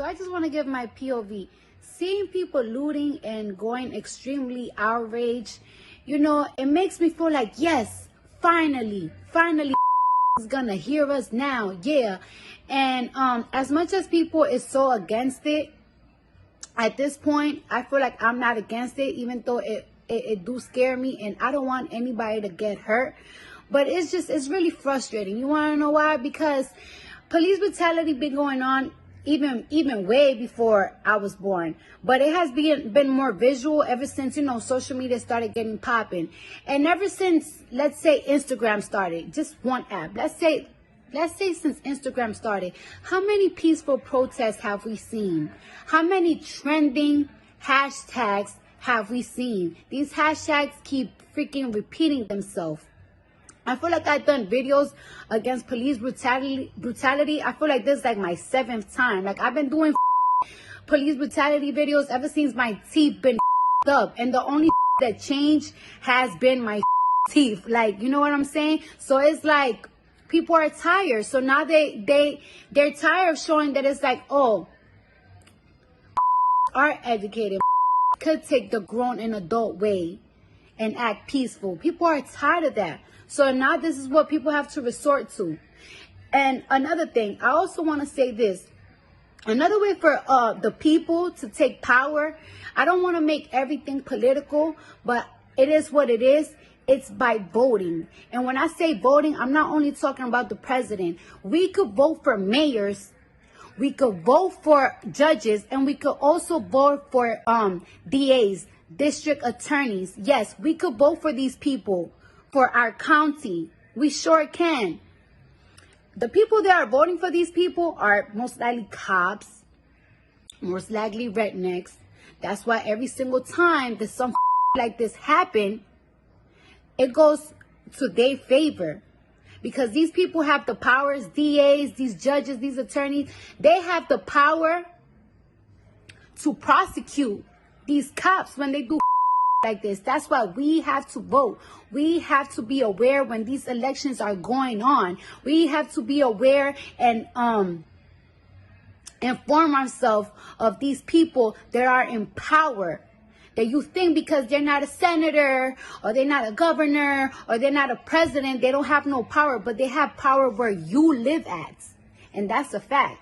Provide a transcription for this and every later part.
So I just want to give my POV. Seeing people looting and going extremely outraged, you know, it makes me feel like, yes, finally is gonna hear us now. Yeah. And as much as people is so against it, at this point, I feel like I'm not against it, even though it do scare me, and I don't want anybody to get hurt. But it's really frustrating. You want to know why? Because police brutality been going on even way before I was born, but it has been more visual ever since, you know, social media started getting popping, and ever since, let's say, Instagram started. Just one app. Let's say since Instagram started, how many peaceful protests have we seen? How many trending hashtags have we seen? These hashtags keep freaking repeating themselves. I feel like I've done videos against police brutality. I feel like this is like my 7th time. Like, I've been doing police brutality videos ever since my teeth been up. And the only that changed has been my teeth. Like, you know what I'm saying? So it's like people are tired. So now they're tired of showing that it's like, oh, are educated, could take the grown and adult way and act peaceful. People are tired of that. So now this is what people have to resort to. And another thing, I also want to say this. Another way for the people to take power, I don't want to make everything political, but it is what it is. It's by voting. And when I say voting, I'm not only talking about the president. We could vote for mayors, we could vote for judges, and we could also vote for DAs, district attorneys. Yes, we could vote for these people for our county. We sure can. The people that are voting for these people are most likely cops, most likely rednecks. That's why every single time that some like this happen, it goes to their favor. Because these people have the powers, DAs, these judges, these attorneys, they have the power to prosecute these cops when they do like this. That's why we have to vote. We have to be aware when these elections are going on. We have to be aware and inform ourselves of these people that are in power. That you think because they're not a senator or they're not a governor or they're not a president, they don't have no power, but they have power where you live at. And that's a fact.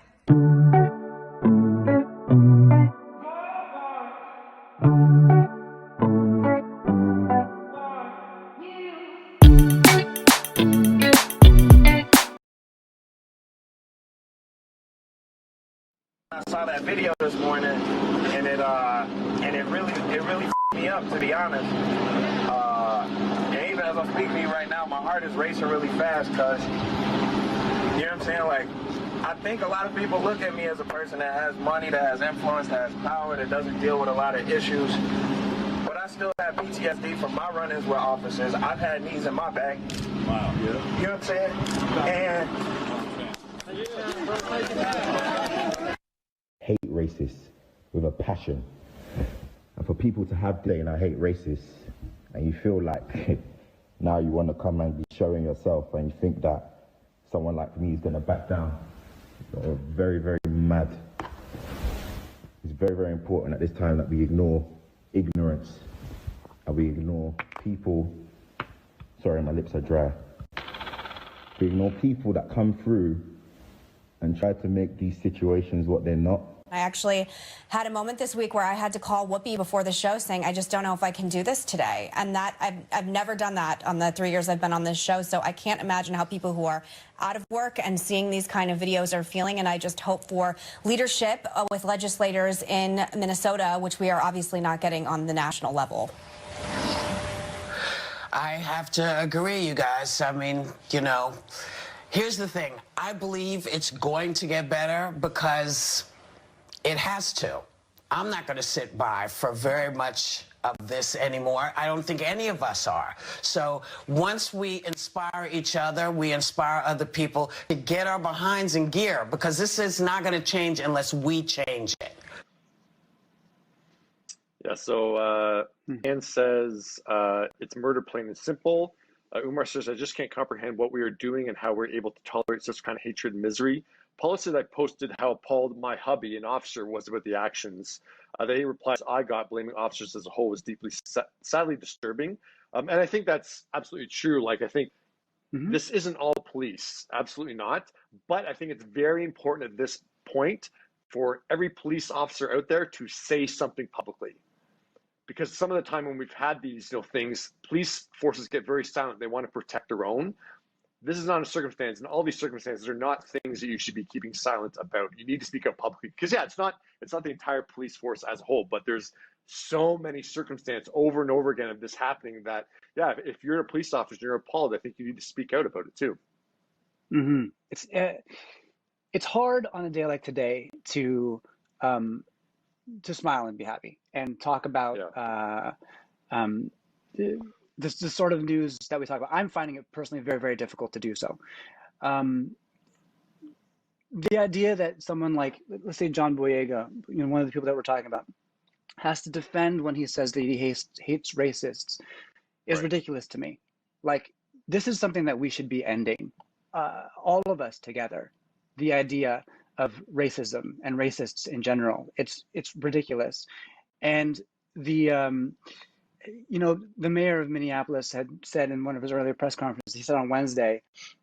I saw that video this morning, and it really f***ed me up, to be honest. And even as I'm speaking to you right now, my heart is racing really fast, because, you know what I'm saying? Like, I think a lot of people look at me as a person that has money, that has influence, that has power, that doesn't deal with a lot of issues. But I still have PTSD from my run-ins with officers. I've had knees in my back. Wow. Yeah. You know what I'm saying? And hate racists with a passion. And for people to have saying I hate racists, and you feel like now you want to come and be showing yourself, and you think that someone like me is going to back down. You're very, very mad. It's very, very important at this time that we ignore ignorance, and we ignore people, sorry, my lips are dry. We ignore people that come through and try to make these situations what they're not. I actually had a moment this week where I had to call Whoopi before the show saying, I just don't know if I can do this today. And that I've never done that on the 3 years I've been on this show. So I can't imagine how people who are out of work and seeing these kind of videos are feeling. And I just hope for leadership with legislators in Minnesota, which we are obviously not getting on the national level. I have to agree, you guys. I mean, you know, here's the thing. I believe it's going to get better because it has to. I'm not going to sit by for very much of this anymore. I don't think any of us are. So once we inspire each other, we inspire other people to get our behinds in gear, because this is not going to change unless we change it. Yeah, so Ann says, it's murder plain and simple. Umar says, I just can't comprehend what we are doing and how we're able to tolerate such kind of hatred and misery. Paula said I posted how appalled my hubby, an officer, was about the actions. They replied, I got blaming officers as a whole was deeply, sadly disturbing. And I think that's absolutely true. Like, I think this isn't all police, absolutely not. But I think it's very important at this point for every police officer out there to say something publicly. Because some of the time when we've had these things, police forces get very silent. They want to protect their own. This is not a circumstance, and all these circumstances are not things that you should be keeping silent about. You need to speak up publicly because, yeah, it's not the entire police force as a whole, but there's so many circumstances over and over again of this happening that, yeah, if you're a police officer and you're appalled, I think you need to speak out about it too. It's hard on a day like today to smile and be happy and talk about this sort of news that we talk about. I'm finding it personally very, very difficult to do so. The idea that someone like, let's say John Boyega, one of the people that we're talking about, has to defend when he says that he hates racists is ridiculous to me. Like, this is something that we should be ending, all of us together. The idea of racism and racists in general, it's ridiculous. And the mayor of Minneapolis had said in one of his earlier press conferences, he said on Wednesday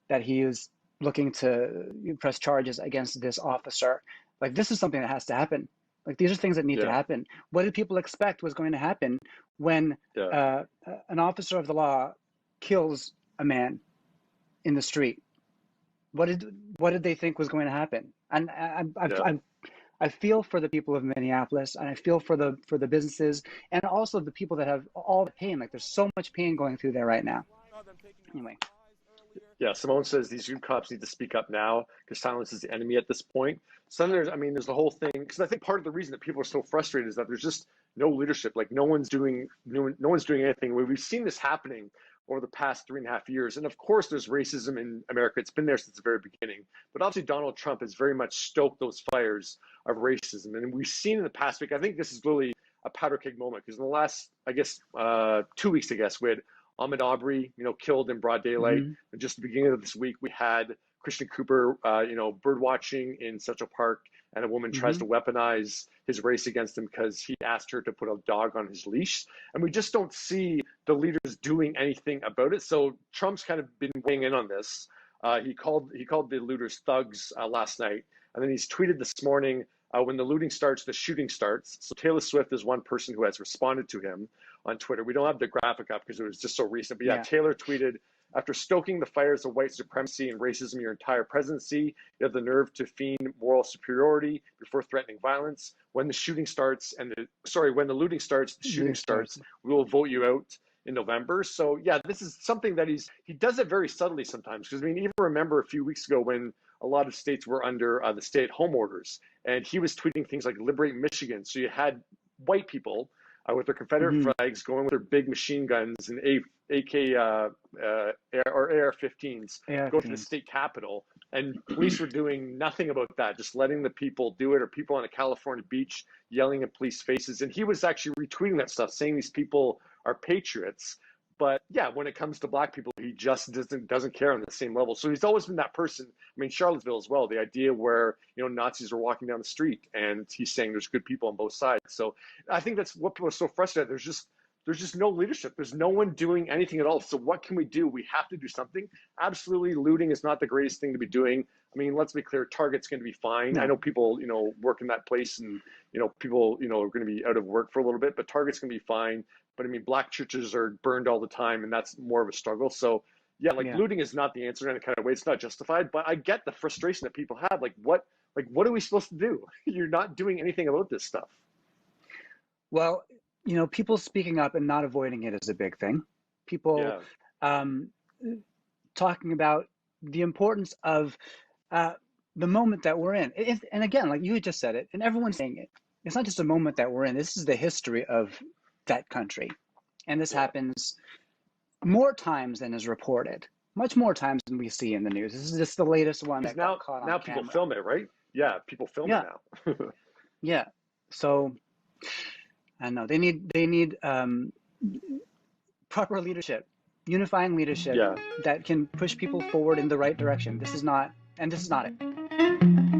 that he is looking to press charges against this officer. Like, this is something that has to happen. Like, these are things that need to happen. What did people expect was going to happen when an officer of the law kills a man in the street? What did they think was going to happen? And I feel for the people of Minneapolis, and I feel for the businesses, and also the people that have all the pain. Like, there's so much pain going through there right now. Anyway. Yeah, Simone says these youth cops need to speak up now because silence is the enemy at this point. So there's the whole thing, because I think part of the reason that people are so frustrated is that there's just no leadership. Like, no one's doing anything. We've seen this happening over the past 3.5 years. And of course, there's racism in America. It's been there since the very beginning. But obviously, Donald Trump has very much stoked those fires of racism. And we've seen in the past week, I think this is really a powder keg moment, because in the last, 2 weeks, we had Ahmaud Arbery, killed in broad daylight. And just the beginning of this week, we had Christian Cooper, bird watching in Central Park, and a woman tries to weaponize his race against him because he asked her to put a dog on his leash. And we just don't see the leaders doing anything about it. So Trump's kind of been weighing in on this. He called the looters thugs last night. And then he's tweeted this morning, when the looting starts, the shooting starts. So Taylor Swift is one person who has responded to him on Twitter. We don't have the graphic up because it was just so recent. But yeah, Taylor tweeted, after stoking the fires of white supremacy and racism your entire presidency, you have the nerve to feign moral superiority before threatening violence. When the looting starts, the shooting starts. We will vote you out in November. So yeah, this is something that he does it very subtly sometimes. Because even remember a few weeks ago when a lot of states were under the stay-at-home orders, and he was tweeting things like "Liberate Michigan." So you had white people with their Confederate flags going with their big machine guns and AK or AR-15s go to the state capitol, and police were doing nothing about that, just letting the people do it, or people on a California beach yelling in police faces. And he was actually retweeting that stuff, saying these people are patriots. But yeah, when it comes to black people, he just doesn't care on the same level. So he's always been that person. I mean, Charlottesville as well, the idea where, Nazis are walking down the street and he's saying there's good people on both sides. So I think that's what people are so frustrated. There's just no leadership. There's no one doing anything at all. So what can we do? We have to do something. Absolutely, looting is not the greatest thing to be doing. I mean, let's be clear, Target's going to be fine. No. I know people, work in that place, and, people, are going to be out of work for a little bit, but Target's going to be fine. But I mean, black churches are burned all the time, and that's more of a struggle. So yeah, looting is not the answer in any kind of way. It's not justified, but I get the frustration that people have. What are we supposed to do? You're not doing anything about this stuff. Well, people speaking up and not avoiding it is a big thing. People talking about the importance of the moment that we're in. And again, like you just said it, and everyone's saying it. It's not just a moment that we're in. This is the history of that country. And this happens more times than is reported. Much more times than we see in the news. This is just the latest one that got caught on now camera. People film it, right? Yeah, people film it now. Yeah. So I know they need proper leadership, unifying leadership that can push people forward in the right direction. This is not it. Bye.